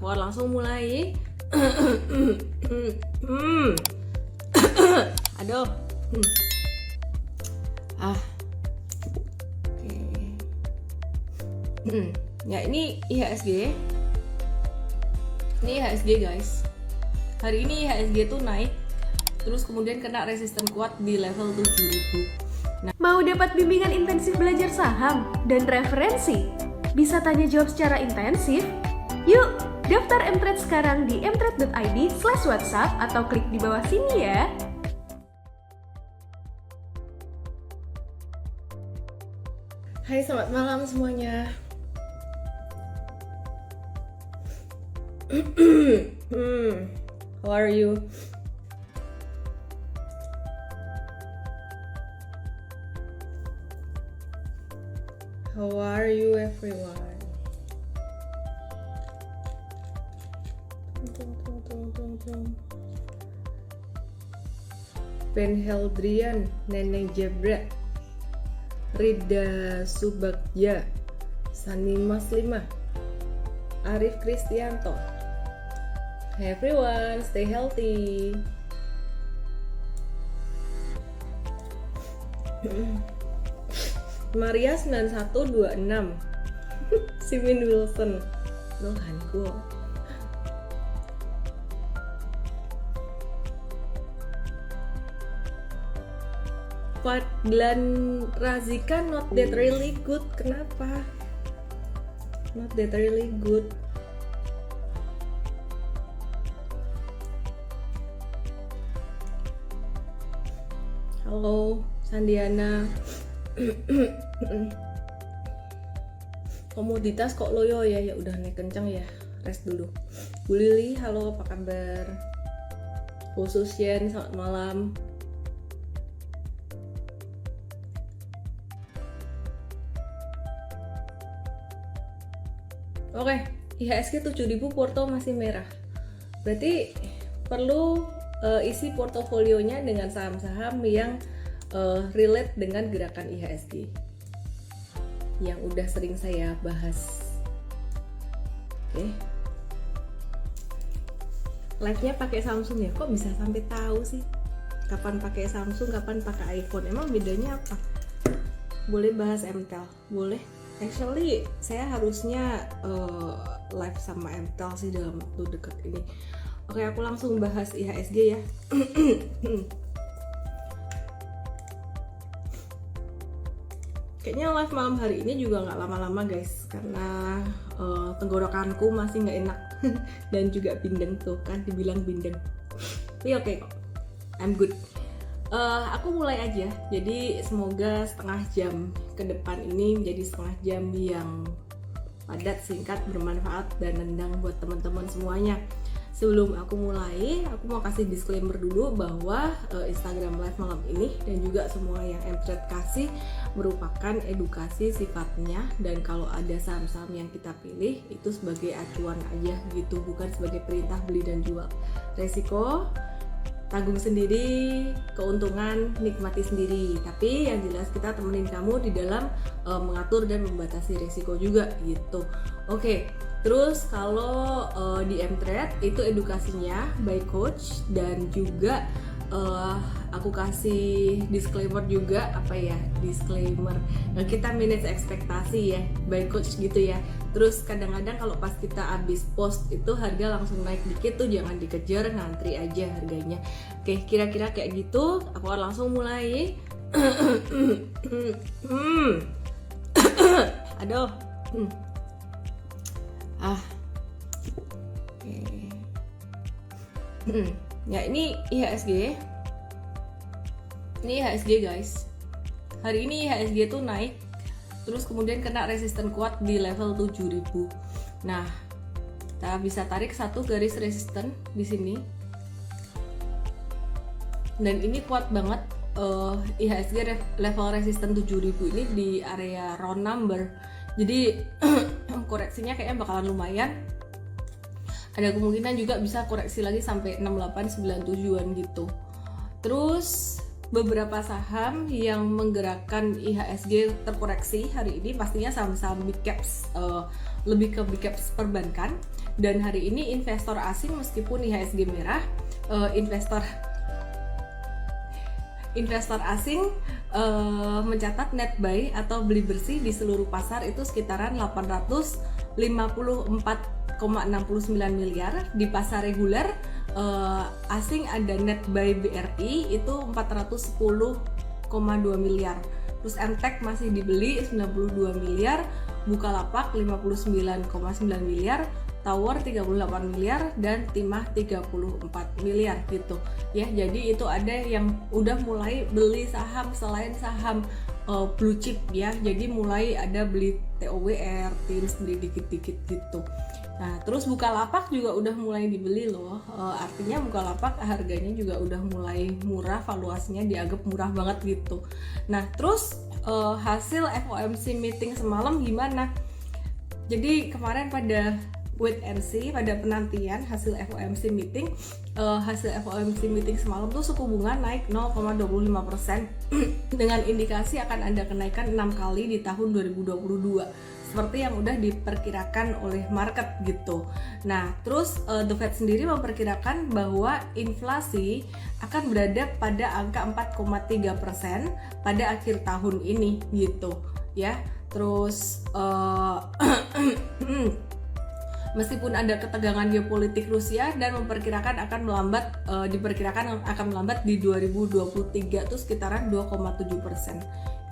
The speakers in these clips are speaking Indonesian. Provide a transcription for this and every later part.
Aku akan langsung mulai. Aduh. Oke. Ya, ini IHSG. Ini IHSG guys. Hari ini IHSG tuh naik, terus kemudian kena resisten kuat di level 7000. Mau dapat bimbingan intensif belajar saham dan referensi? Bisa tanya jawab secara intensif? Yuk, daftar mtrade sekarang di mtrade.id/whatsapp atau klik di bawah sini ya. Hai, selamat malam semuanya. How are you? How are you everyone? Ben Heldrian, Neneng Jebra, Rida Subagja, Sani Maslima, Arif Kristianto. Hey everyone, stay healthy. Maria 9126, Simin Wilson, Lohanku. Fadlan Razika, not that really good. Kenapa? Not that really good. Halo Sandiana. Komoditas kok loyo ya? Ya udah naik kencang ya, rest dulu. Bu Lili, halo, apa kabar? Khusus Yen, selamat malam. Oke, IHSG 7000, Porto masih merah. Berarti perlu isi portofolionya dengan saham-saham yang relate dengan gerakan IHSG yang udah sering saya bahas. Oke. Live-nya pakai Samsung ya? Kok bisa sampai tahu sih? Kapan pakai Samsung, kapan pakai iPhone? Emang bedanya apa? Boleh bahas MTEL? Boleh. Actually, saya harusnya live sama MTEL sih dalam waktu dekat ini. Oke, aku langsung bahas IHSG ya. Kayaknya live malam hari ini juga nggak lama-lama guys, karena tenggorokanku masih nggak enak dan juga bindeng tuh kan, dibilang bindeng. Tapi oke kok, I'm good. Aku mulai aja. Jadi semoga setengah jam ke depan ini menjadi setengah jam yang padat, singkat, bermanfaat, dan nendang buat teman-teman semuanya. Sebelum aku mulai, aku mau kasih disclaimer dulu bahwa Instagram Live malam ini dan juga semua yang mtrade kasih merupakan edukasi sifatnya, dan kalau ada saham-saham yang kita pilih itu sebagai acuan aja gitu, bukan sebagai perintah beli dan jual. Resiko tanggung sendiri, keuntungan nikmati sendiri. Tapi yang jelas kita temenin kamu di dalam mengatur dan membatasi resiko juga gitu. Oke. Terus kalau di mtrade itu edukasinya by coach, dan juga aku kasih disclaimer juga, disclaimer. Nah, kita manage ekspektasi ya by coach gitu ya. Terus kadang-kadang kalau pas kita habis post itu harga langsung naik dikit tuh jangan dikejar, ngantri aja harganya. Oke, kira-kira kayak gitu. Aku akan langsung mulai. Aduh. Ya, ini IHSG. Ini IHSG guys. Hari ini IHSG tuh naik, terus kemudian kena resisten kuat di level 7000. Nah, kita bisa tarik satu garis resisten di sini. Dan ini kuat banget. IHSG level resisten 7000 ini di area round number. Jadi koreksinya kayaknya bakalan lumayan. Ada kemungkinan juga bisa koreksi lagi sampai 6897-an gitu. Terus beberapa saham yang menggerakkan IHSG terkoreksi hari ini pastinya saham-saham big caps, lebih ke big caps perbankan. Dan hari ini investor asing meskipun IHSG merah, investor asing mencatat net buy atau beli bersih di seluruh pasar itu sekitaran 854,69 miliar. Di pasar reguler asing ada net buy BRI itu 410,2 miliar. Terus MTEK masih dibeli 92 miliar, Bukalapak 59,9 miliar, Tower 38 miliar, dan Timah 34 miliar gitu ya. Jadi itu ada yang udah mulai beli saham selain saham blue chip ya. Jadi mulai ada beli TOWR, TIMS, beli dikit-dikit gitu. Nah, terus Bukalapak juga udah mulai dibeli loh. Artinya Bukalapak harganya juga udah mulai murah, valuasinya dianggap murah banget gitu. Nah, terus hasil FOMC meeting semalam gimana? Jadi kemarin pada wait and see, pada penantian hasil FOMC meeting, hasil FOMC meeting semalam tuh suku bunga naik 0,25% dengan indikasi akan ada kenaikan 6 kali di tahun 2022. Seperti yang udah diperkirakan oleh market gitu. Nah, terus The Fed sendiri memperkirakan bahwa inflasi akan berada pada angka 4,3% pada akhir tahun ini gitu ya. Terus meskipun ada ketegangan geopolitik Rusia dan diperkirakan akan melambat di 2023 tuh sekitaran 2,7%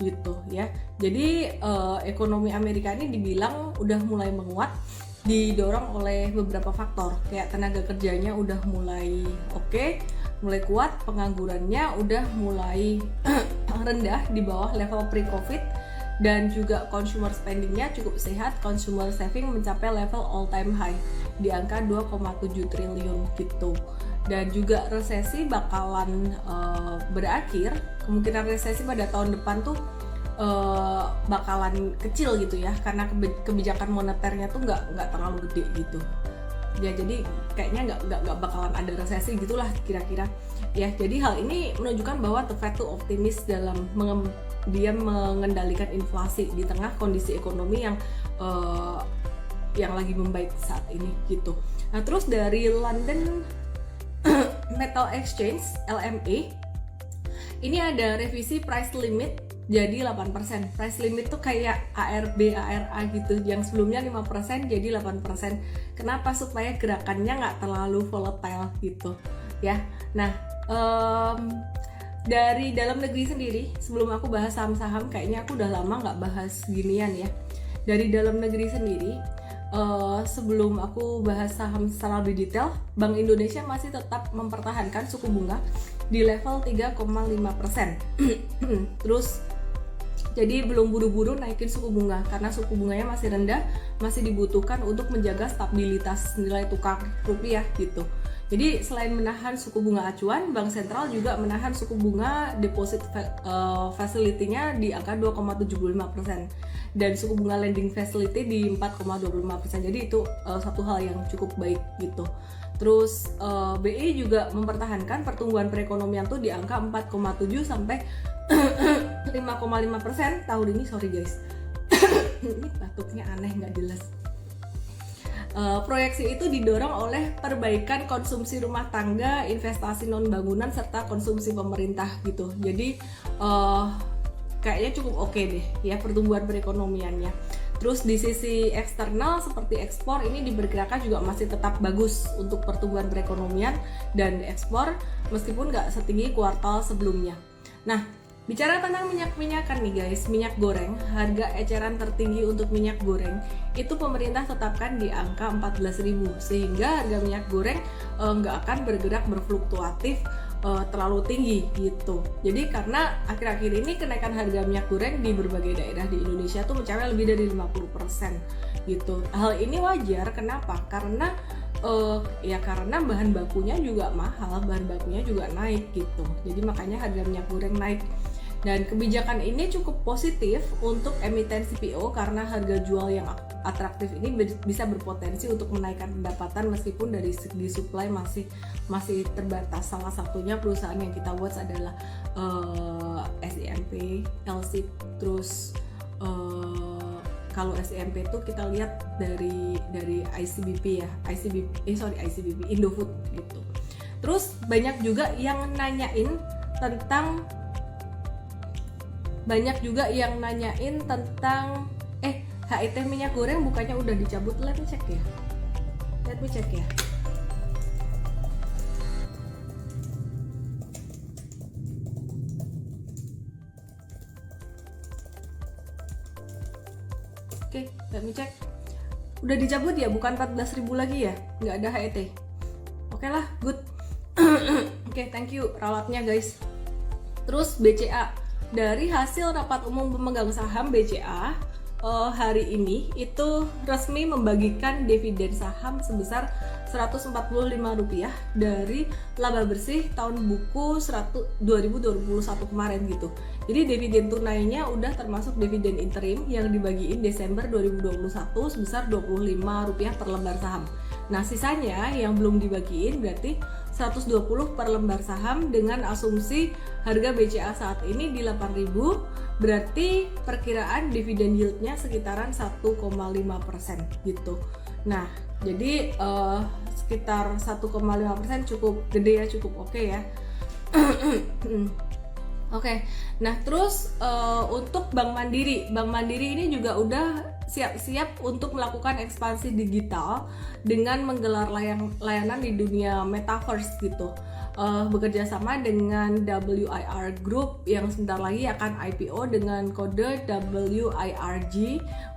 gitu ya. Jadi ekonomi Amerika ini dibilang udah mulai menguat, didorong oleh beberapa faktor kayak tenaga kerjanya udah mulai mulai kuat, penganggurannya udah mulai rendah di bawah level pre-COVID, dan juga consumer spendingnya cukup sehat, consumer saving mencapai level all time high di angka 2,7 triliun gitu. Dan juga resesi bakalan berakhir, kemungkinan resesi pada tahun depan tuh bakalan kecil gitu ya, karena kebijakan moneternya tuh nggak terlalu gede gitu ya. Jadi kayaknya nggak bakalan ada resesi gitulah kira-kira ya. Jadi hal ini menunjukkan bahwa The Fed tuh optimis dalam dia mengendalikan inflasi di tengah kondisi ekonomi yang lagi membaik saat ini gitu. Nah, terus dari London Metal Exchange LME ini ada revisi price limit jadi 8%. Price limit tuh kayak ARB, ARA gitu, yang sebelumnya 5% jadi 8%. Kenapa? Supaya gerakannya nggak terlalu volatile gitu ya. Nah, dari dalam negeri sendiri, sebelum aku bahas saham-saham, kayaknya aku udah lama nggak bahas ginian ya. Dari dalam negeri sendiri, sebelum aku bahas saham secara lebih detail, Bank Indonesia masih tetap mempertahankan suku bunga di level 3,5%. Terus jadi belum buru-buru naikin suku bunga karena suku bunganya masih rendah, masih dibutuhkan untuk menjaga stabilitas nilai tukar rupiah gitu. Jadi selain menahan suku bunga acuan, Bank Sentral juga menahan suku bunga deposit facility-nya di angka 2,75% dan suku bunga lending facility di 4,25%. Jadi itu satu hal yang cukup baik gitu. Terus BI juga mempertahankan pertumbuhan perekonomian tuh di angka 4,7 sampai 5,5% tahun ini. Sorry guys, ini batuknya aneh nggak jelas. Proyeksi itu didorong oleh perbaikan konsumsi rumah tangga, investasi non bangunan serta konsumsi pemerintah gitu. Jadi kayaknya cukup oke deh ya pertumbuhan perekonomiannya. Terus di sisi eksternal seperti ekspor ini diperkirakan juga masih tetap bagus untuk pertumbuhan perekonomian dan ekspor meskipun nggak setinggi kuartal sebelumnya. Nah, bicara tentang minyak-minyakan nih guys, minyak goreng, harga eceran tertinggi untuk minyak goreng itu pemerintah tetapkan di angka 14.000 sehingga harga minyak goreng nggak akan bergerak berfluktuatif terlalu tinggi gitu. Jadi karena akhir-akhir ini kenaikan harga minyak goreng di berbagai daerah di Indonesia tuh mencapai lebih dari 50% gitu. Hal ini wajar, kenapa? Karena karena bahan bakunya juga mahal, bahan bakunya juga naik gitu. Jadi makanya harga minyak goreng naik. Dan kebijakan ini cukup positif untuk emiten CPO karena harga jual yang atraktif ini bisa berpotensi untuk menaikkan pendapatan meskipun dari segi supply masih terbatas. Salah satunya perusahaan yang kita watch adalah SIMP, LSIP, terus kalau SIMP itu kita lihat dari ICBP ya, ICBP Indofood gitu. Terus banyak juga yang nanyain tentang HIT minyak goreng bukannya udah dicabut. Let me check ya. Oke, let me check. Udah dicabut ya, bukan 14.000 lagi ya? Nggak ada HET. Oke lah, good. Oke, thank you ralatnya guys. Terus BCA, dari hasil rapat umum pemegang saham BCA hari ini itu resmi membagikan dividen saham sebesar Rp145 dari laba bersih tahun buku 2021 kemarin gitu. Jadi dividen tunainya udah termasuk dividen interim yang dibagiin Desember 2021 sebesar Rp25 per lembar saham. Nah sisanya yang belum dibagiin berarti 120 per lembar saham dengan asumsi harga BCA saat ini di 8.000, berarti perkiraan dividen yieldnya sekitaran 1,5% gitu. Nah jadi sekitar 1,5% cukup gede ya, cukup oke ya. Oke, nah terus untuk Bank Mandiri ini juga udah siap-siap untuk melakukan ekspansi digital dengan menggelar layanan di dunia metaverse gitu. Bekerja sama dengan WIR Group yang sebentar lagi akan IPO dengan kode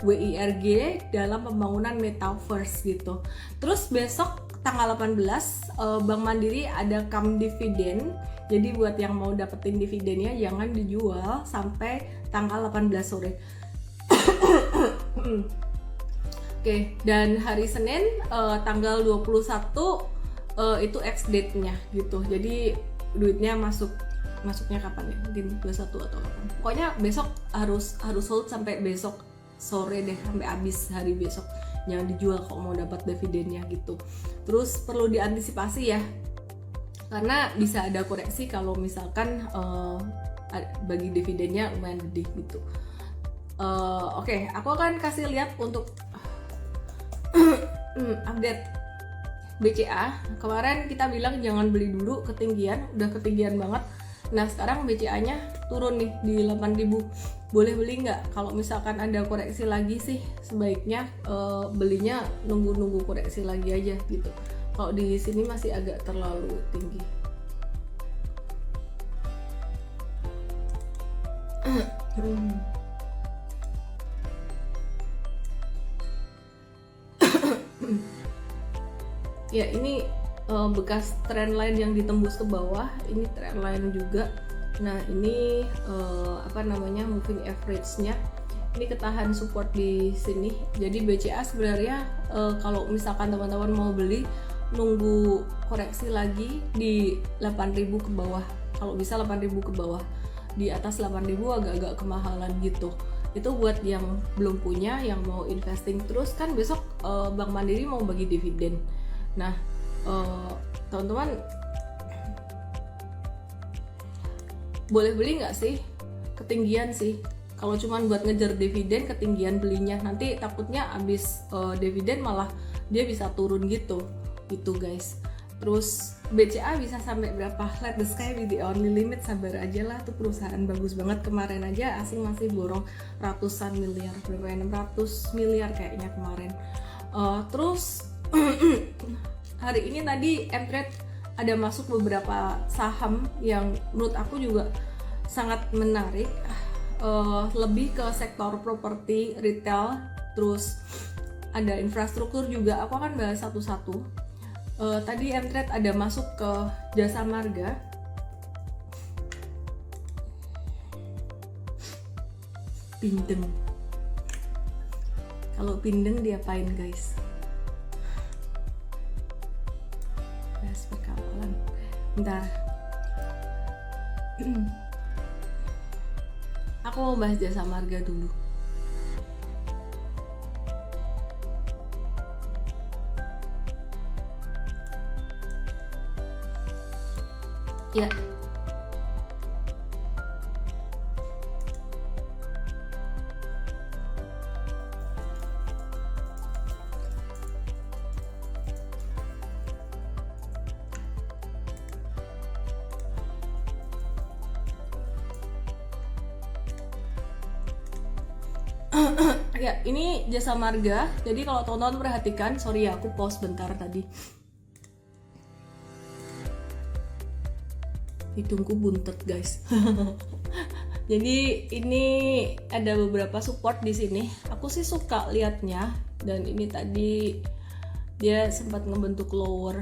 WIRG dalam pembangunan metaverse gitu. Terus besok tanggal 18 Bank Mandiri ada come dividen. Jadi buat yang mau dapetin dividennya jangan dijual sampai tanggal 18 sore. Oke, dan hari Senin tanggal 21 itu ex date-nya gitu. Jadi duitnya masuknya kapan ya? Mungkin 21 atau kapan. Pokoknya besok harus hold sampai besok sore deh, sampai habis hari besok. Jangan dijual kalau mau dapat dividennya gitu. Terus perlu diantisipasi ya. Karena bisa ada koreksi kalau misalkan bagi dividennya lumayan gede gitu. Oke, aku akan kasih lihat untuk update BCA. Kemarin kita bilang jangan beli dulu, ketinggian, udah ketinggian banget. Nah sekarang BCA-nya turun nih di 8.000. Boleh beli nggak? Kalau misalkan ada koreksi lagi sih sebaiknya belinya nunggu koreksi lagi aja gitu. Kalau di sini masih agak terlalu tinggi. Ya ini bekas trendline yang ditembus ke bawah. Ini trendline juga. Nah ini moving average-nya. Ini ketahan support di sini. Jadi BCA sebenarnya kalau misalkan teman-teman mau beli nunggu koreksi lagi di 8.000 ke bawah. Kalau bisa 8.000 ke bawah. Di atas 8.000 agak-agak kemahalan gitu. Itu buat yang belum punya, yang mau investing terus kan besok Bank Mandiri mau bagi dividen. Nah, teman-teman boleh beli nggak sih? Ketinggian sih. Kalau cuman buat ngejar dividen, ketinggian belinya. Nanti takutnya abis dividen malah dia bisa turun gitu guys. Terus BCA bisa sampai berapa? Let the sky be the only limit. Sabar aja lah, tuh perusahaan bagus banget. Kemarin aja asing masih borong ratusan miliar, berapa ya, 600 miliar kayaknya kemarin. Terus hari ini tadi Mtrade ada masuk beberapa saham yang menurut aku juga sangat menarik, lebih ke sektor properti, retail, terus ada infrastruktur juga. Aku akan bahas satu-satu. Tadi Mtrade ada masuk ke Jasa Marga. Pindeng. Kalau pindeng diapain guys? Bahas perkapalan. Bentar. aku mau bahas jasa marga dulu. Ya. Ya, ini jasa marga. Jadi kalau teman-teman perhatikan, sorry ya aku pause bentar tadi. Hidungku buntet guys. Jadi ini ada beberapa support di sini. Aku sih suka liatnya. Dan ini tadi dia sempat ngebentuk low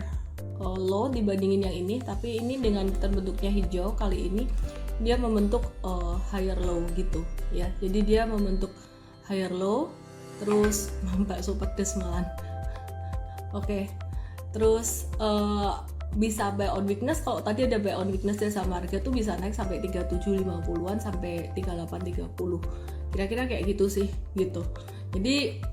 dibandingin yang ini. Tapi ini dengan terbentuknya hijau, kali ini dia membentuk higher low gitu ya. Jadi dia membentuk higher low, terus bakso pedes malan. Oke. Terus bisa buy on weakness. Kalau tadi ada buy on weakness jasa marga tuh bisa naik sampai 3750-an sampai 3830. Kira-kira kayak gitu sih gitu. Jadi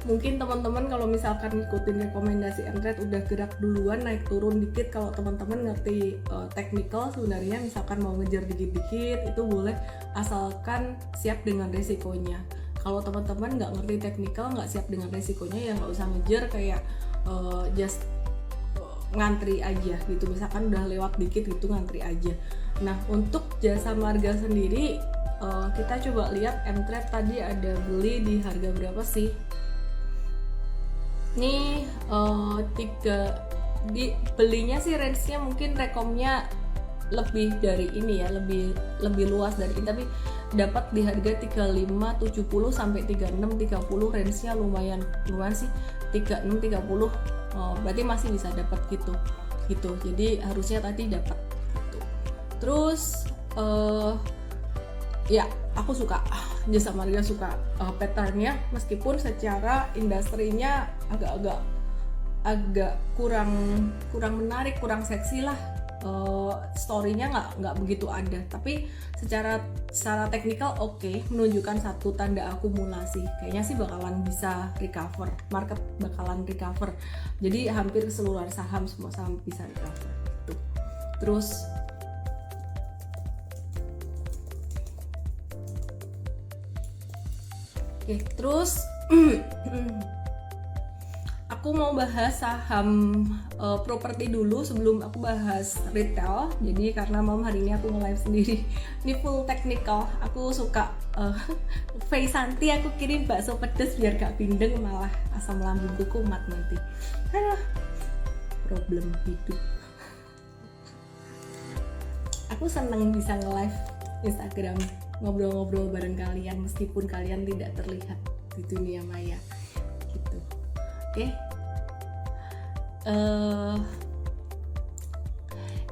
mungkin teman-teman kalau misalkan ngikutin rekomendasi Mtrade udah gerak duluan naik turun dikit. Kalau teman-teman ngerti technical sebenarnya misalkan mau ngejar dikit-dikit itu boleh, asalkan siap dengan resikonya. Kalau teman-teman nggak ngerti technical, nggak siap dengan resikonya, ya nggak usah ngejar, kayak just ngantri aja gitu. Misalkan udah lewat dikit gitu ngantri aja. Nah untuk jasa marga sendiri kita coba lihat Mtrade tadi ada beli di harga berapa sih? Ini belinya sih range-nya mungkin rekomnya lebih dari ini ya, lebih luas dari ini, tapi dapat di harga 3570 sampai 3630, range-nya lumayan sih, 3630. Berarti masih bisa dapat gitu. Jadi harusnya tadi dapat gitu. Terus ya aku suka jasa marga, suka patternnya, meskipun secara industrinya agak kurang menarik, kurang seksi lah. Story-nya nggak begitu ada, tapi secara teknikal oke, menunjukkan satu tanda akumulasi. Kayaknya sih bakalan bisa recover, market bakalan recover. Jadi hampir keseluruhan semua saham bisa recover gitu. Terus terus aku mau bahas saham properti dulu sebelum aku bahas retail. Jadi karena hari ini aku nge-live sendiri, ini full technical. Aku suka Faye Santi aku kirim bakso pedes biar gak bindeng, malah asam lambungku kumat nanti. Problem hidup. Aku seneng bisa nge-live Instagram, ngobrol-ngobrol bareng kalian meskipun kalian tidak terlihat di dunia maya gitu. Oke.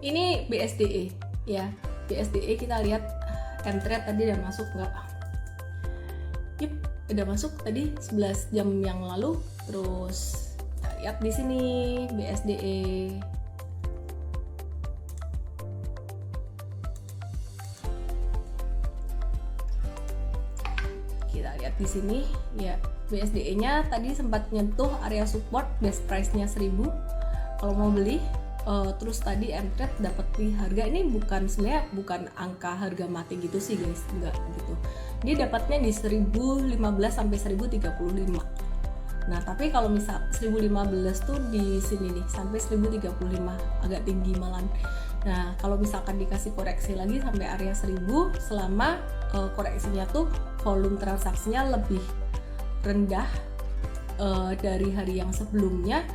Ini BSDE ya. BSDE kita lihat Mtrade tadi udah masuk nggak? Yup, udah masuk tadi 11 jam yang lalu. Terus kita lihat di sini BSDE. Di sini ya, BSDE-nya tadi sempat nyentuh area support, best price-nya 1000 kalau mau beli. Terus tadi Mtrade dapat di harga ini sebenarnya bukan angka harga mati gitu sih guys, enggak gitu. Dia dapatnya di 1015 sampai 1035. Nah, tapi kalau misal 1015 tuh di sini nih sampai 1035, agak tinggi malah. Nah, kalau misalkan dikasih koreksi lagi sampai area 1000 selama koreksinya tuh volume transaksinya lebih rendah dari hari yang sebelumnya,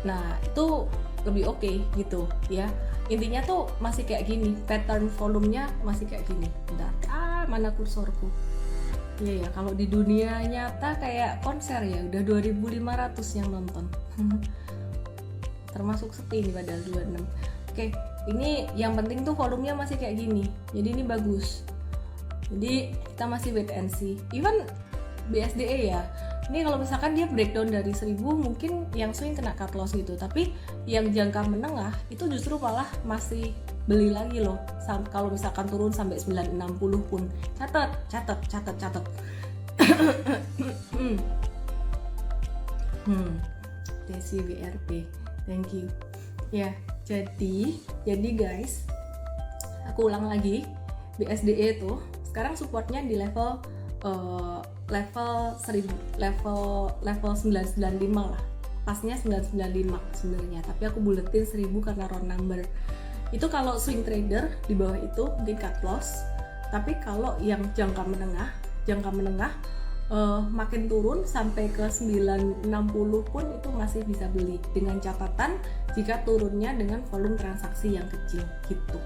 nah itu lebih oke gitu ya. Intinya tuh masih kayak gini, pattern volumenya masih kayak gini. Bentar, mana kursorku? Iya ya, kalau di dunia nyata kayak konser ya udah 2.500 yang nonton. Termasuk sepi nih padahal 26. Oke, ini yang penting tuh volumenya masih kayak gini. Jadi ini bagus. Jadi kita masih wait and see. Even BSDE ya, ini kalau misalkan dia breakdown dari 1000 mungkin yang swing kena cut loss gitu, tapi yang jangka menengah itu justru malah masih beli lagi loh. Kalau misalkan turun sampai 960 pun catat. Desi WRP, thank you. Ya, jadi guys, aku ulang lagi, BSDE itu sekarang supportnya di level 1000, level 995 lah. Pasnya 995 sebenarnya, tapi aku buletin 1000 karena round number. Itu kalau swing trader di bawah itu mungkin cut loss. Tapi kalau yang jangka menengah makin turun sampai ke 960 pun itu masih bisa beli, dengan catatan jika turunnya dengan volume transaksi yang kecil gitu.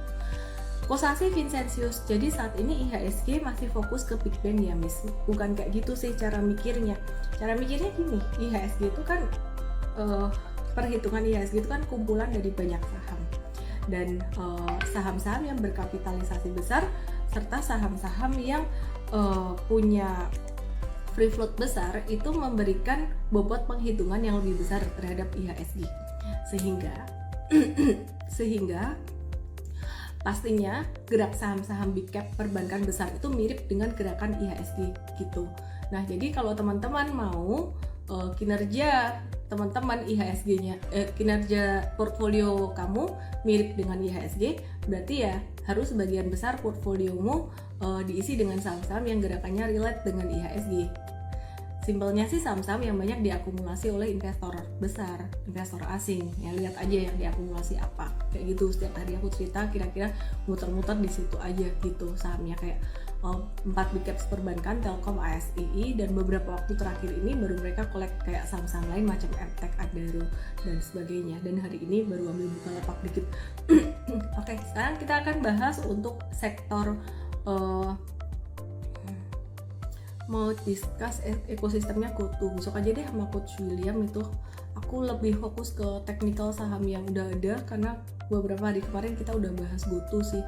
Kosasi Vincentius, jadi saat ini IHSG masih fokus ke big band ya Miss. Bukan kayak gitu sih cara mikirnya. Cara mikirnya gini, IHSG itu kan perhitungan IHSG itu kan kumpulan dari banyak saham. Dan saham-saham yang berkapitalisasi besar serta saham-saham yang punya free float besar itu memberikan bobot penghitungan yang lebih besar terhadap IHSG. Sehingga pastinya gerak saham-saham big cap perbankan besar itu mirip dengan gerakan IHSG gitu. Nah, jadi kalau teman-teman mau kinerja teman-teman IHSG-nya, kinerja portfolio kamu mirip dengan IHSG, berarti ya harus sebagian besar portfoliomu diisi dengan saham-saham yang gerakannya relate dengan IHSG. Simpelnya sih saham-saham yang banyak diakumulasi oleh investor besar, investor asing. Ya lihat aja yang diakumulasi apa. Kayak gitu, setiap hari aku cerita kira-kira muter-muter di situ aja gitu sahamnya, kayak 4 big caps perbankan, Telkom, ASII, dan beberapa waktu terakhir ini baru mereka collect kayak saham-saham lain macam Emtek, Adaro, dan sebagainya. Dan hari ini baru ambil Bukalapak dikit. Oke, sekarang kita akan bahas untuk sektor mau discuss ekosistemnya GoTo. Besok aja deh sama Coach William itu. Aku lebih fokus ke technical saham yang udah ada karena beberapa hari kemarin kita udah bahas GoTo sih.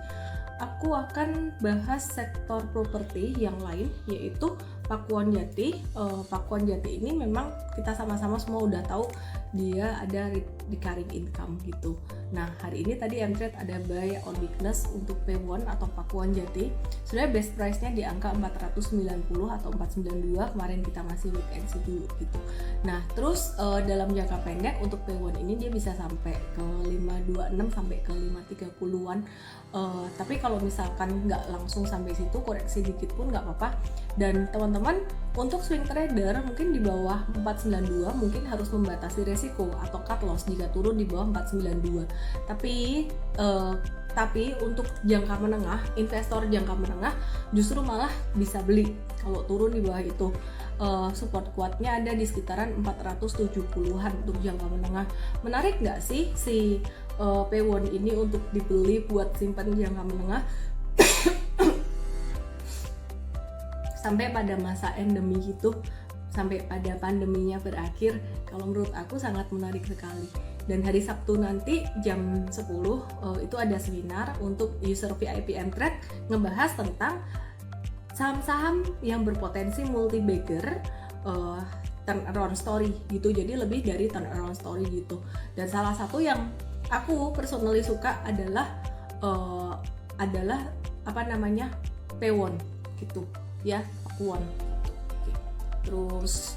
Aku akan bahas sektor properti yang lain, yaitu Pakuan Jati. Pakuan Jati ini memang kita sama-sama semua udah tahu dia ada recurring income gitu. Nah, hari ini tadi Mtrade ada buy on weakness untuk P1 atau Pakuan Jati. Sebenarnya best price-nya di angka 490 atau 492, kemarin kita masih wait and see dulu gitu. Nah, terus dalam jangka pendek untuk P1 ini dia bisa sampai ke 526 sampai ke 530-an. Tapi kalau misalkan nggak langsung sampai situ, koreksi dikit pun nggak apa-apa. Dan teman-teman untuk swing trader mungkin di bawah 492 mungkin harus membatasi resiko atau cut loss jika turun di bawah 492. Tapi untuk jangka menengah, investor jangka menengah justru malah bisa beli kalau turun di bawah itu. Support kuatnya ada di sekitaran 470-an untuk jangka menengah. Menarik nggak sih si P1 ini untuk dibeli buat simpan jangka menengah sampai pada masa endemi gitu, sampai pada pandeminya berakhir? Kalau menurut aku sangat menarik sekali. Dan hari Sabtu nanti jam 10 itu ada seminar untuk user VIP Mtrade ngebahas tentang saham-saham yang berpotensi multi-bagger turnaround story gitu. Jadi lebih dari turnaround story gitu. Dan salah satu yang aku personally suka adalah apa namanya, P1 gitu ya, Pakuan. Oke. Terus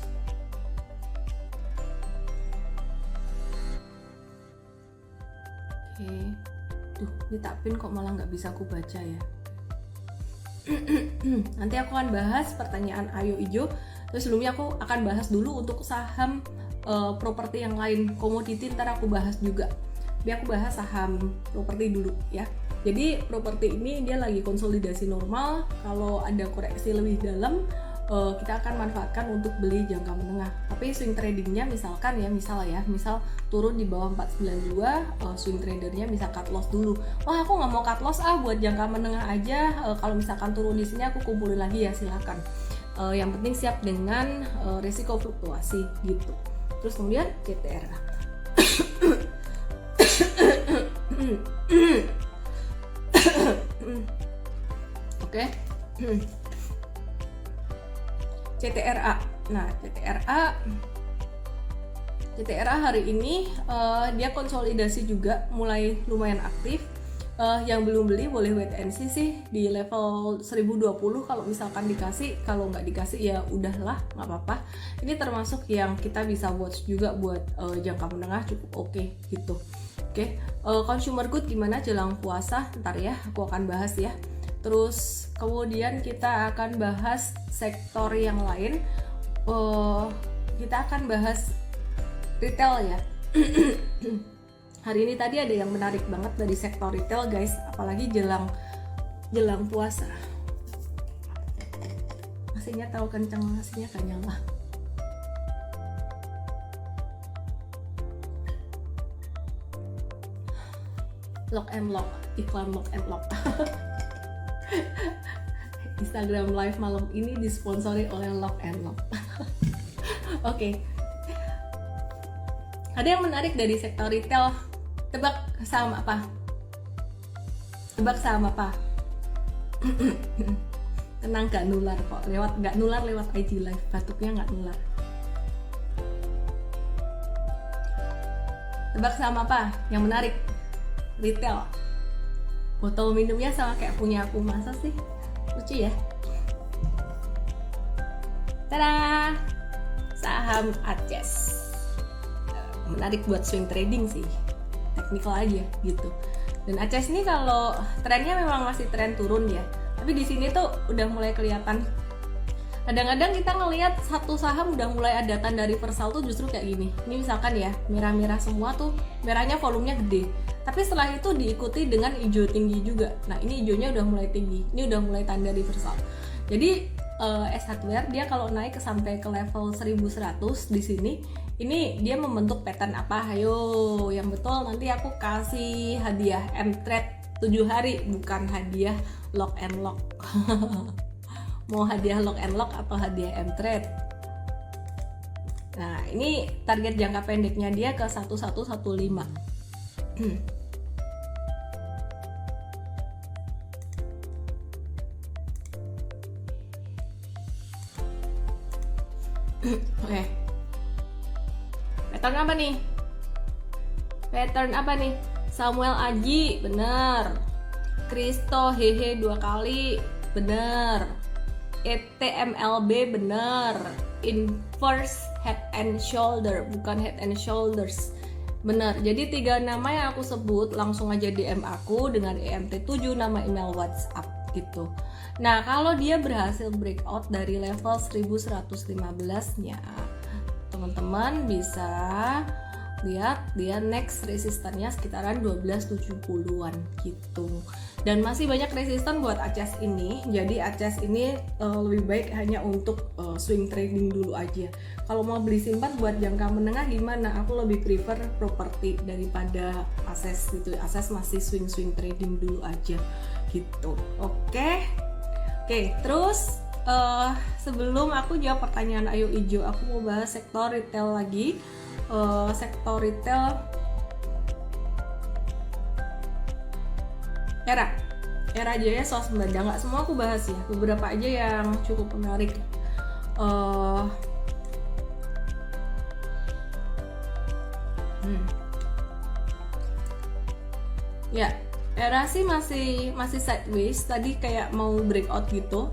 ini tak pin kok malah nggak bisa aku baca ya. Nanti aku akan bahas pertanyaan Ayo Ijo. Terus sebelumnya aku akan bahas dulu untuk saham properti yang lain, komoditi ntar aku bahas juga. Biar aku bahas saham properti dulu ya. Jadi properti ini dia lagi konsolidasi normal. Kalau ada koreksi lebih dalam, kita akan manfaatkan untuk beli jangka menengah. Tapi swing tradingnya misal turun di bawah 492, swing tradernya bisa cut loss dulu. Wah, aku nggak mau cut loss buat jangka menengah aja. Kalau misalkan turun di sini aku kumpulin lagi ya, silakan. Yang penting siap dengan risiko fluktuasi gitu. Terus kemudian CTRA. Oke. CTRA. Nah, CTRA hari ini dia konsolidasi juga mulai lumayan aktif. Yang belum beli boleh wait and see sih di level 1020 kalau misalkan dikasih, kalau nggak dikasih ya udahlah, nggak apa-apa. Ini termasuk yang kita bisa watch juga buat jangka menengah, cukup oke gitu. Oke, consumer good gimana jelang puasa? Ntar ya, aku akan bahas ya. Terus kemudian kita akan bahas sektor yang lain. Kita akan bahas retail ya. Hari ini tadi ada yang menarik banget dari sektor retail guys, apalagi jelang puasa. Mesinnya tahu kenceng, mesinnya gak nyala. Lock and lock, iklan lock and lock. Instagram live malam ini disponsori oleh Lock and Lock. Oke. Ada yang menarik dari sektor retail. Tebak saham apa? Tebak saham apa? Tenang, gak nular kok. Gak nular lewat IG live. Batuknya gak nular. Tebak saham apa? Yang menarik? Retail. Botol minumnya sama kayak punya aku, masa sih? Lucu ya. Tada! Saham Aces. Menarik buat swing trading sih. Teknikal aja gitu. Dan Aces ini kalau trennya memang masih tren turun ya. Tapi di sini tuh udah mulai kelihatan. Kadang-kadang kita ngelihat satu saham udah mulai ada tanda reversal tuh justru kayak gini. Ini misalkan ya, merah-merah semua tuh, merahnya volumenya gede. Tapi setelah itu diikuti dengan hijau tinggi juga. Nah, ini hijaunya udah mulai tinggi. Ini udah mulai tanda reversal. Jadi S Hardware dia kalau naik sampai ke level 1100 di sini, ini dia membentuk pattern apa? Ayo, yang betul nanti aku kasih hadiah M-Trade 7 hari, bukan hadiah Lock and Lock. Mau hadiah Lock and Lock atau hadiah M-Trade? Nah, ini target jangka pendeknya dia ke 1115. Oke. Pattern apa nih? Pattern apa nih? Samuel Aji, bener. Kristo Hehe 2 kali, bener. ETMLB, bener. Inverse Head and Shoulder, bukan Head and Shoulders. Benar, jadi 3 nama yang aku sebut langsung aja DM aku dengan EMT7 nama email WhatsApp gitu. Nah, kalau dia berhasil breakout dari level 1115-nya, teman-teman bisa lihat dia next resistannya sekitaran 1270-an gitu. Dan masih banyak resisten buat Aces ini. Jadi Aces ini lebih baik hanya untuk swing trading dulu aja. Kalau mau beli simpan buat jangka menengah gimana? Aku lebih prefer properti daripada Aces gitu. Aces masih swing trading dulu aja gitu. Oke, terus sebelum aku jawab pertanyaan Ayu Ijo, aku mau bahas sektor retail lagi. Sektor retail Era Jaya Swasembada, nggak semua aku bahas ya, beberapa aja yang cukup menarik. Ya, Era sih masih sideways, tadi kayak mau breakout gitu.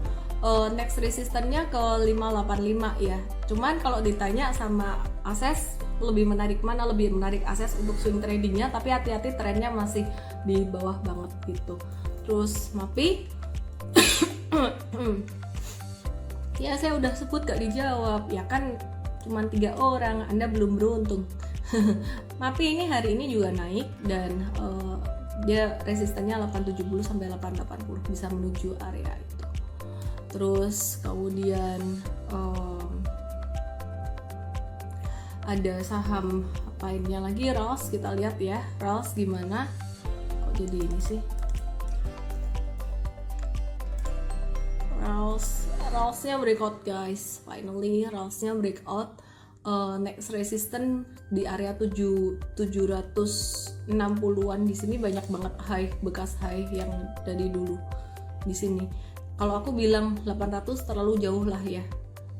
Next resistannya ke 585 ya. Cuman kalau ditanya sama Aces lebih menarik mana? Lebih menarik Aces untuk swing tradingnya, tapi hati-hati trennya masih di bawah banget gitu. Terus MAPI ya saya udah sebut gak dijawab ya kan, cuman 3 orang, Anda belum beruntung. MAPI ini hari ini juga naik dan dia resistannya 870 sampai 880, bisa menuju area itu. Terus kemudian ada saham lainnya lagi, RALS, kita lihat ya. RALS gimana? Kok jadi ini sih? RALS-nya breakout guys. Finally RALS-nya breakout. Next resistance di area 760-an. Di sini banyak banget high, bekas high yang dari dulu di sini. Kalau aku bilang 800 terlalu jauh lah ya.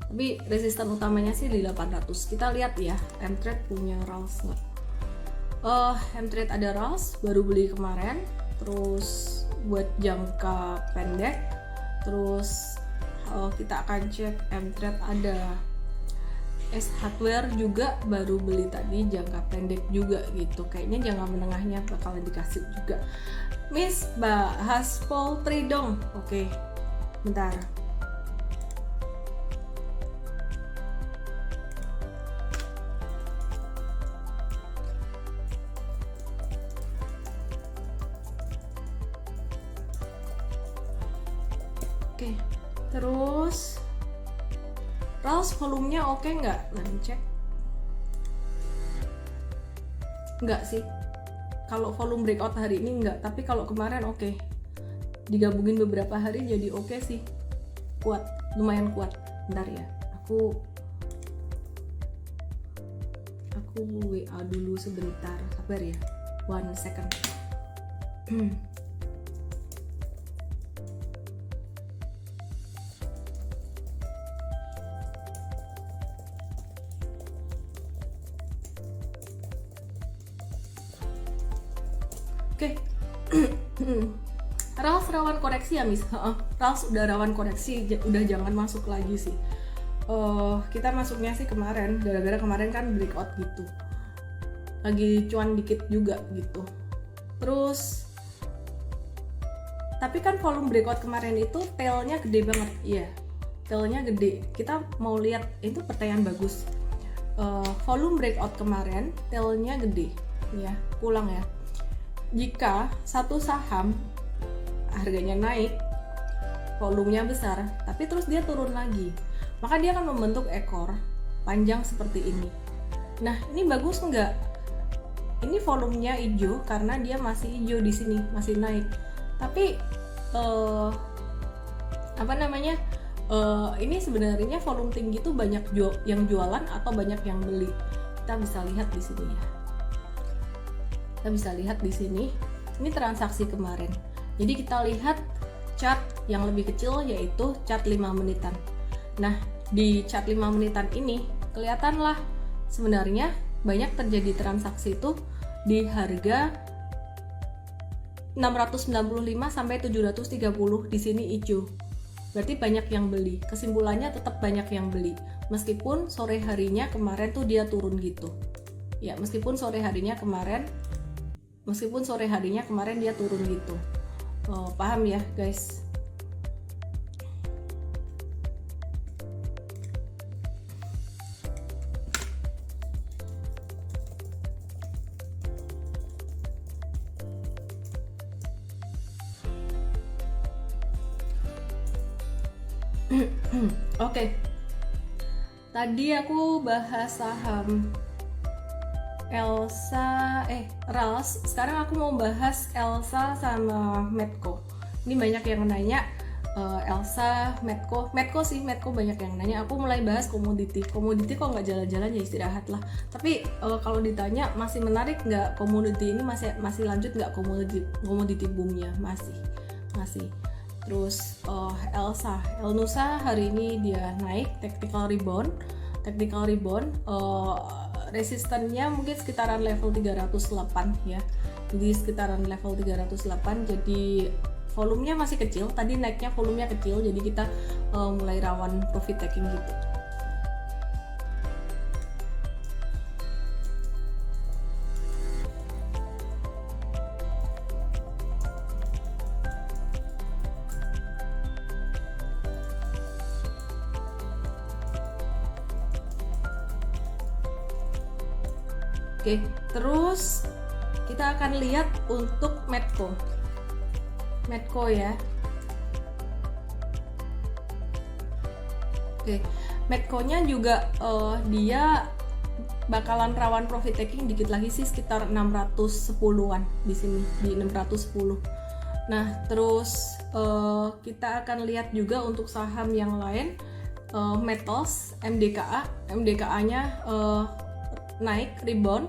Tapi resisten utamanya sih di 800. Kita lihat ya, M-Trade punya RALS nggak? M-Trade ada RALS, baru beli kemarin. terus buat jangka pendek. Terus kita akan cek mTrade ada S Hardware juga, baru beli tadi jangka pendek juga gitu. Kayaknya jangka menengahnya bakalan dikasih juga. Miss, bahas poultry dong. Oke, bentar. Oke, terus Rals volumenya oke nggak? Nanti cek. Nggak sih. Kalau volume breakout hari ini nggak, tapi kalau kemarin oke. Digabungin beberapa hari jadi oke sih. Kuat, lumayan kuat. Bentar ya. Aku WA dulu sebentar. Sabar ya. 1 second. Oke. Rals rawan koreksi ya, Miss? Rals udah rawan koreksi, udah jangan masuk lagi sih. Kita masuknya sih kemarin, gara-gara kemarin kan breakout gitu. Lagi cuan dikit juga gitu. Terus tapi kan volume breakout kemarin itu tailnya gede banget. Iya, tailnya gede. Kita mau lihat, itu pertanyaan bagus. Volume breakout kemarin tailnya gede. Ya, pulang ya. Jika satu saham harganya naik, volumenya besar, tapi terus dia turun lagi, maka dia akan membentuk ekor panjang seperti ini. Nah, ini bagus nggak? Ini volumenya hijau karena dia masih hijau di sini, masih naik. Tapi ini sebenarnya volume tinggi itu banyak yang jualan atau banyak yang beli. Kita bisa lihat di sini ya. Kita bisa lihat di sini, ini transaksi kemarin. Jadi kita lihat chart yang lebih kecil, yaitu chart 5 menitan. Nah, di chart 5 menitan ini kelihatanlah sebenarnya banyak terjadi transaksi itu di harga 695 sampai 730, di sini hijau. Berarti banyak yang beli. Kesimpulannya tetap banyak yang beli. Meskipun sore harinya kemarin tuh dia turun gitu. Ya, meskipun sore harinya kemarin dia turun gitu. Paham ya, guys? Oke. Tadi aku bahas saham Rals. Sekarang aku mau bahas Elsa sama Medco. Ini banyak yang nanya Elsa, Medco banyak yang nanya. Aku mulai bahas komoditi kok nggak jalan-jalan, ya istirahat lah. Tapi kalau ditanya masih menarik nggak komoditi ini, masih lanjut nggak komoditi boomnya? Masih. Terus Elnusa hari ini dia naik technical rebound. Resistennya mungkin sekitaran level 308 ya. Jadi sekitaran level 308. Jadi volumenya masih kecil. Tadi naiknya volumenya kecil, jadi kita mulai rawan profit taking gitu. Oke, terus kita akan lihat untuk Medco ya. Oke, Medco-nya juga dia bakalan rawan profit taking dikit lagi sih, sekitar 610-an di sini, di 610. Nah, terus kita akan lihat juga untuk saham yang lain, metals, MDKA-nya naik rebound,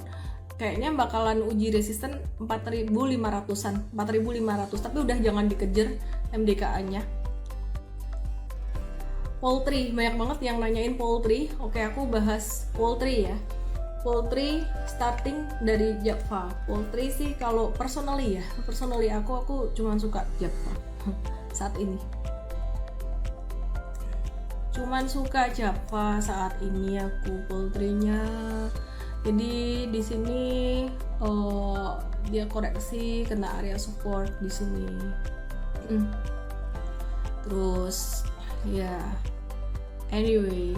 kayaknya bakalan uji resisten 4.500-an, 4.500, tapi udah jangan dikejar MDKA-nya. Poultry, banyak banget yang nanyain poultry. Oke, aku bahas poultry ya. poultry starting dari Java. Poultry sih kalau personally aku cuman suka Java saat ini. Cuman suka Java saat ini aku poultrynya. Jadi di sini dia koreksi kena area support di sini. Terus ya anyway,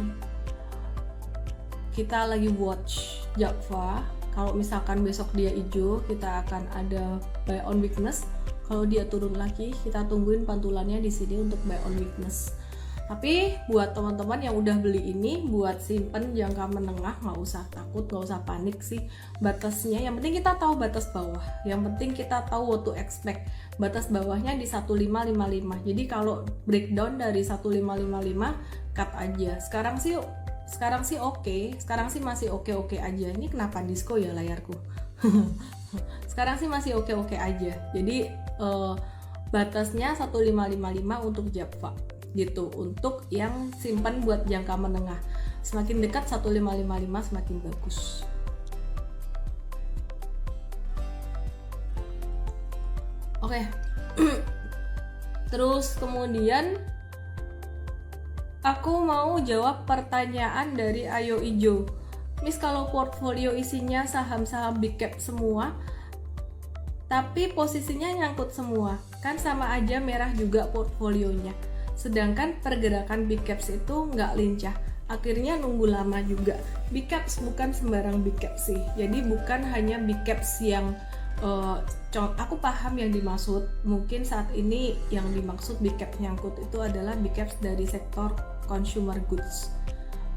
kita lagi watch Java. Kalau misalkan besok dia hijau, kita akan ada buy on weakness. Kalau dia turun lagi, kita tungguin pantulannya di sini untuk buy on weakness. Tapi buat teman-teman yang udah beli ini, buat simpen jangka menengah, nggak usah takut, nggak usah panik sih. Batasnya, yang penting kita tahu batas bawah. Yang penting kita tahu what to expect. Batas bawahnya di 1555. Jadi kalau breakdown dari 1555, cut aja. Sekarang sih oke. Sekarang sih masih oke aja. Ini kenapa disco ya layarku? Sekarang sih masih oke aja. Jadi batasnya 1555 untuk Java gitu, untuk yang simpan buat jangka menengah. Semakin dekat 1555 semakin bagus. Oke. Terus kemudian aku mau jawab pertanyaan dari Ayo Ijo. Miss, kalau portfolio isinya saham-saham big cap semua, tapi posisinya nyangkut semua, kan sama aja merah juga portfolionya. Sedangkan pergerakan big caps itu nggak lincah, akhirnya nunggu lama juga. Big caps bukan sembarang big caps sih, jadi bukan hanya big caps yang aku paham yang dimaksud. Mungkin saat ini yang dimaksud big cap nyangkut itu adalah big caps dari sektor consumer goods,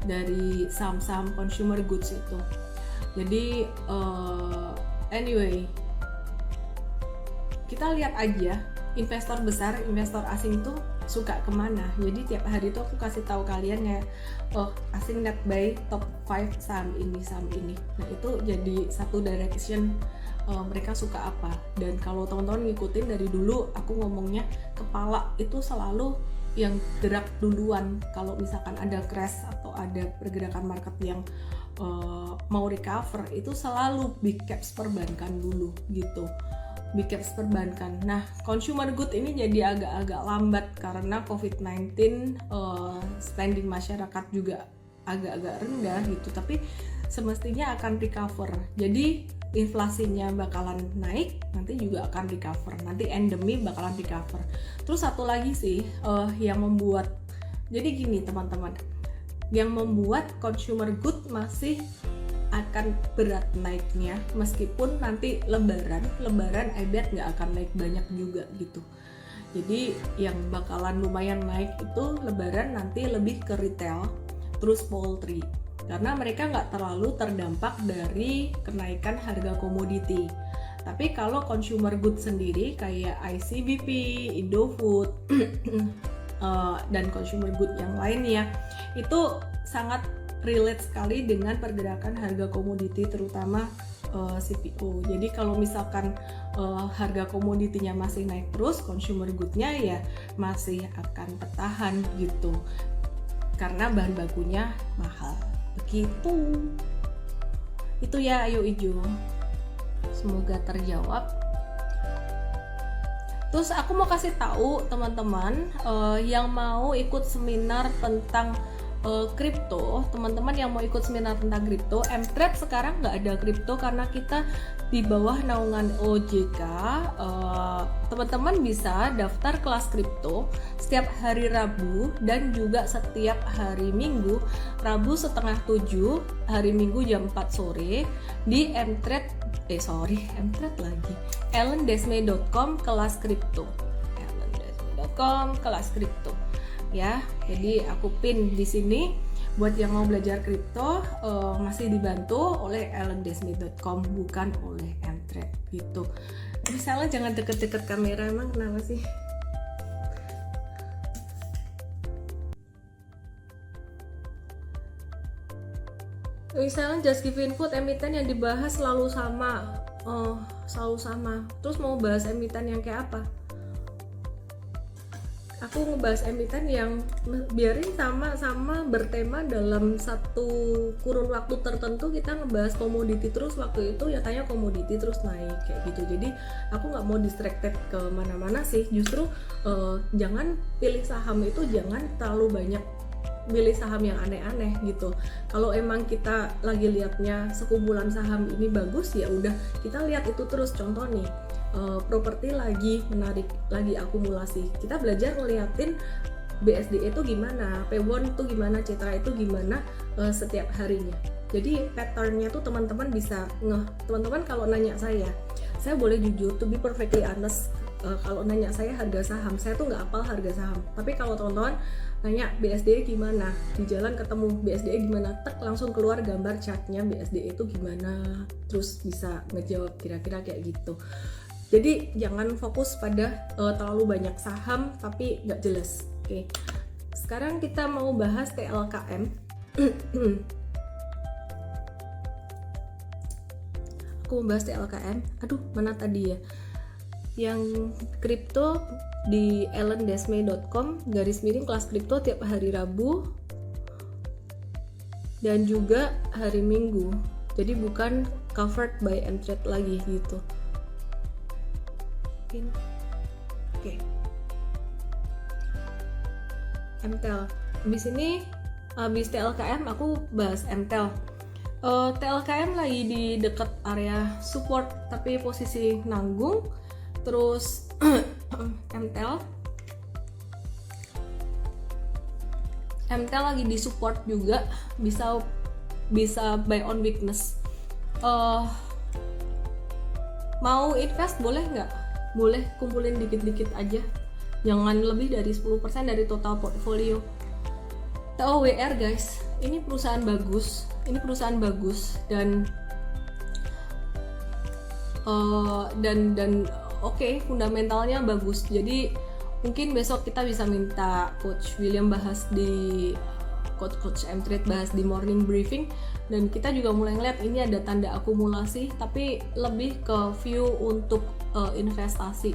dari saham-saham consumer goods itu. Jadi anyway, kita lihat aja investor besar, investor asing tuh suka kemana. Jadi tiap hari tuh aku kasih tahu kalian ya, oh asing net buy top 5 saham ini. Nah itu jadi satu direction mereka suka apa. Dan kalau teman-teman ngikutin dari dulu, aku ngomongnya kepala itu selalu yang gerak duluan. Kalau misalkan ada crash atau ada pergerakan market yang mau recover, itu selalu big caps perbankan dulu gitu. Big caps perbankan. Nah, consumer good ini jadi agak-agak lambat karena COVID-19, spending masyarakat juga agak-agak rendah gitu, tapi semestinya akan recover. Jadi inflasinya bakalan naik, nanti juga akan recover. Nanti endemi bakalan recover. Terus satu lagi sih yang membuat, jadi gini teman-teman, yang membuat consumer good masih akan berat naiknya, meskipun nanti lebaran I bet nggak akan naik banyak juga gitu. Jadi yang bakalan lumayan naik itu lebaran nanti lebih ke retail, terus poultry, karena mereka nggak terlalu terdampak dari kenaikan harga komoditi. Tapi kalau consumer good sendiri kayak ICBP, Indofood dan consumer good yang lainnya itu sangat relate sekali dengan pergerakan harga komoditi, terutama CPO. Jadi kalau misalkan harga komoditinya masih naik terus, consumer good-nya ya masih akan bertahan gitu, karena bahan bakunya mahal. Begitu. Itu ya Ayo Ijo. Semoga terjawab. Terus aku mau kasih tahu teman-teman yang mau ikut seminar tentang kripto, teman-teman yang mau ikut seminar tentang kripto, Mtrade sekarang nggak ada kripto karena kita di bawah naungan OJK. Teman-teman bisa daftar kelas kripto setiap hari Rabu dan juga setiap hari Minggu. Rabu setengah 7, hari Minggu jam 4 sore di Mtrade lagi, ellendesme.com kelas kripto, ellendesme.com kelas kripto. Ya, jadi aku pin di sini buat yang mau belajar kripto, masih dibantu oleh ellendesme.com, bukan oleh Mtrade gitu. Misalnya jangan deket-deket kamera, emang kenapa sih? Misalnya Just Give Input, emiten yang dibahas selalu sama. Terus mau bahas emiten yang kayak apa? aku ngebahas emiten yang biarin sama-sama bertema dalam satu kurun waktu tertentu. Kita ngebahas komoditi terus, waktu itu ya tanya komoditi terus naik kayak gitu. Jadi aku nggak mau distracted ke mana-mana sih, justru jangan pilih saham itu, jangan terlalu banyak pilih saham yang aneh-aneh gitu. Kalau emang kita lagi liatnya sekumpulan saham ini bagus, ya udah kita lihat itu terus. Contoh nih, properti lagi menarik, lagi akumulasi, kita belajar ngeliatin BSD itu gimana, P1 itu gimana, Citra itu gimana setiap harinya. Jadi patternnya tuh teman-teman bisa teman-teman kalau nanya saya boleh jujur, to be perfectly honest, kalau nanya saya harga saham, saya tuh nggak hafal harga saham. Tapi kalau teman-teman nanya BSD gimana, di jalan ketemu BSD gimana, tek langsung keluar gambar chartnya BSD itu gimana, terus bisa ngejawab kira-kira kayak gitu. Jadi jangan fokus pada terlalu banyak saham tapi nggak jelas. Oke. Sekarang kita mau bahas TLKM. Aku mau bahas TLKM. Aduh, mana tadi ya? Yang kripto di ellendesmay.com/, kelas kripto tiap hari Rabu dan juga hari Minggu. Jadi bukan covered by Mtrade lagi gitu. Oke. MTEL. Habis TLKM aku bahas MTEL. TLKM lagi di dekat area support tapi posisi nanggung. Terus MTEL lagi di support juga, bisa buy on weakness. Mau invest boleh nggak? Boleh, kumpulin dikit-dikit aja, jangan lebih dari 10% dari total portfolio. TOWR guys, ini perusahaan bagus dan oke, fundamentalnya bagus. Jadi mungkin besok kita bisa minta Coach William bahas di Coach Mtrade bahas di morning briefing, dan kita juga mulai ngeliat ini ada tanda akumulasi, tapi lebih ke view untuk investasi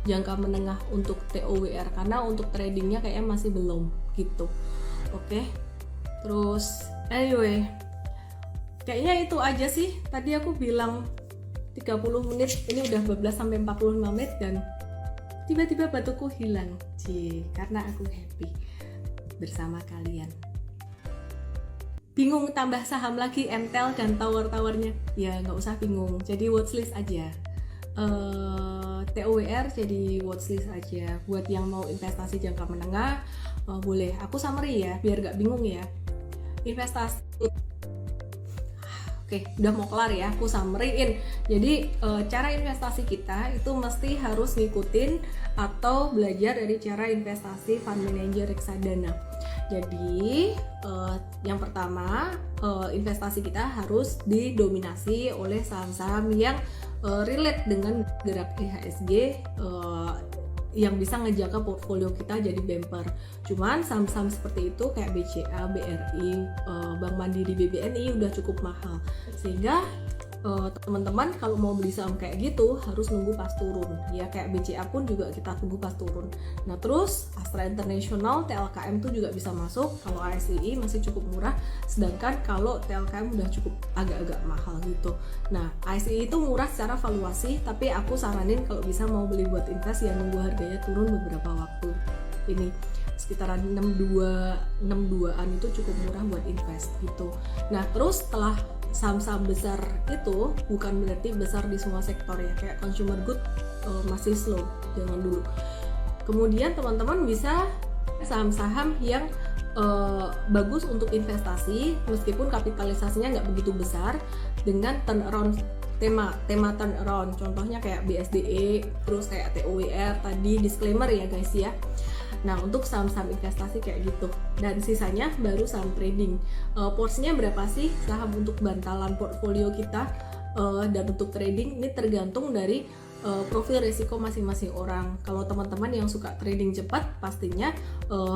jangka menengah untuk TOWR, karena untuk tradingnya kayaknya masih belum gitu. Oke. Terus anyway, kayaknya itu aja sih. Tadi aku bilang 30 menit, ini udah 12 sampai 45 menit dan tiba-tiba batuku hilang. Karena aku happy bersama kalian. Bingung tambah saham lagi, MTEL dan tower-towernya? Ya nggak usah bingung, jadi watchlist aja. TOWR jadi watchlist aja. Buat yang mau investasi jangka menengah, boleh. Aku summary ya, biar nggak bingung ya. Investasi. Oke, udah mau kelar ya, aku summary-in. Jadi cara investasi kita itu mesti harus ngikutin atau belajar dari cara investasi fund manager reksadana. Jadi yang pertama, investasi kita harus didominasi oleh saham-saham yang relate dengan gerak IHSG, yang bisa ngejaga portfolio kita jadi bumper. Cuman saham-saham seperti itu kayak BCA, BRI, Bank Mandiri, BBNI udah cukup mahal, sehingga teman-teman kalau mau beli saham kayak gitu harus nunggu pas turun ya. Kayak BCA pun juga kita tunggu pas turun. Nah terus Astra International, TLKM tuh juga bisa masuk kalau ASI masih cukup murah, sedangkan kalau TLKM udah cukup agak-agak mahal gitu. Nah ASI itu murah secara valuasi, tapi aku saranin kalau bisa mau beli buat invest ya nunggu harganya turun beberapa waktu. Ini sekitaran 62-an itu cukup murah buat invest gitu. Nah terus setelah saham-saham besar itu, bukan berarti besar di semua sektor ya, kayak consumer good masih slow, jangan dulu. Kemudian teman-teman bisa saham-saham yang bagus untuk investasi meskipun kapitalisasinya nggak begitu besar, dengan turnaround tema turnaround, contohnya kayak BSDE, terus kayak TOWR tadi, disclaimer ya guys ya. Nah untuk saham-saham investasi kayak gitu, dan sisanya baru saham trading. Porsinya berapa sih saham untuk bantalan portfolio kita dan untuk trading, ini tergantung dari profil risiko masing-masing orang. Kalau teman-teman yang suka trading cepat, pastinya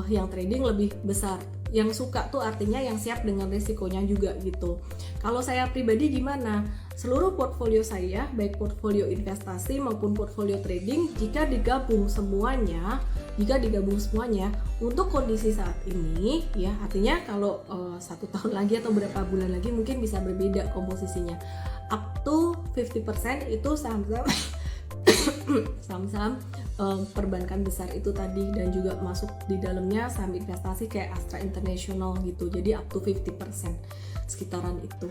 yang trading lebih besar. Yang suka tuh artinya yang siap dengan risikonya juga gitu. Kalau saya pribadi gimana? Seluruh portfolio saya, baik portfolio investasi maupun portfolio trading, jika digabung semuanya untuk kondisi saat ini, ya artinya kalau 1 tahun lagi atau berapa bulan lagi mungkin bisa berbeda komposisinya. Up to 50% itu saham-saham saham-saham perbankan besar itu tadi, dan juga masuk di dalamnya saham investasi kayak Astra International gitu. Jadi up to 50% sekitaran itu.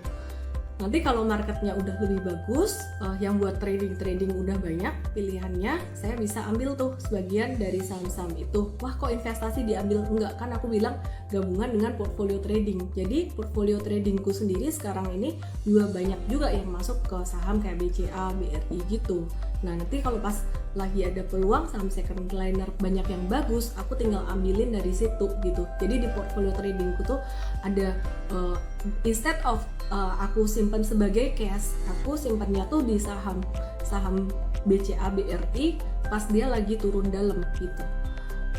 Nanti kalau marketnya udah lebih bagus, yang buat trading udah banyak pilihannya, saya bisa ambil tuh sebagian dari saham-saham itu. Wah, kok investasi diambil? Enggak, kan aku bilang gabungan dengan portfolio trading. Jadi portfolio tradingku sendiri sekarang ini juga banyak juga yang masuk ke saham kayak BCA, BRI gitu. Nah, nanti kalau pas lagi ada peluang saham second liner banyak yang bagus, aku tinggal ambilin dari situ gitu. Jadi di portfolio tradingku tuh ada instead of aku simpan sebagai cash, aku simpannya tuh di saham BCA, BRI pas dia lagi turun dalam gitu.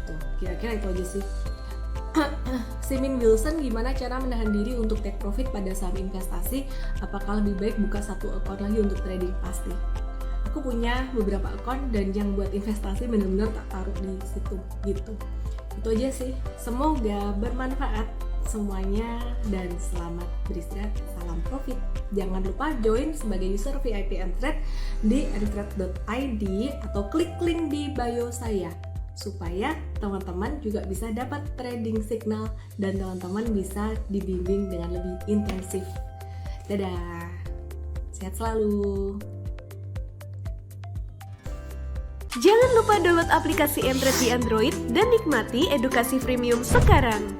Tuh, kira-kira itu aja sih. Simin Wilson, gimana cara menahan diri untuk take profit pada saham investasi? Apakah lebih baik buka satu account lagi untuk trading? Pasti. Aku punya beberapa account dan yang buat investasi benar-benar tak taruh di situ gitu. Itu aja sih. Semoga bermanfaat semuanya dan selamat beristirahat. Salam profit. Jangan lupa join sebagai user VIP Mtrade di mtrade.id atau klik link di bio saya supaya teman-teman juga bisa dapat trading signal dan teman-teman bisa dibimbing dengan lebih intensif. Dadah. Sehat selalu. Jangan lupa download aplikasi Mtrade di Android dan nikmati edukasi premium sekarang.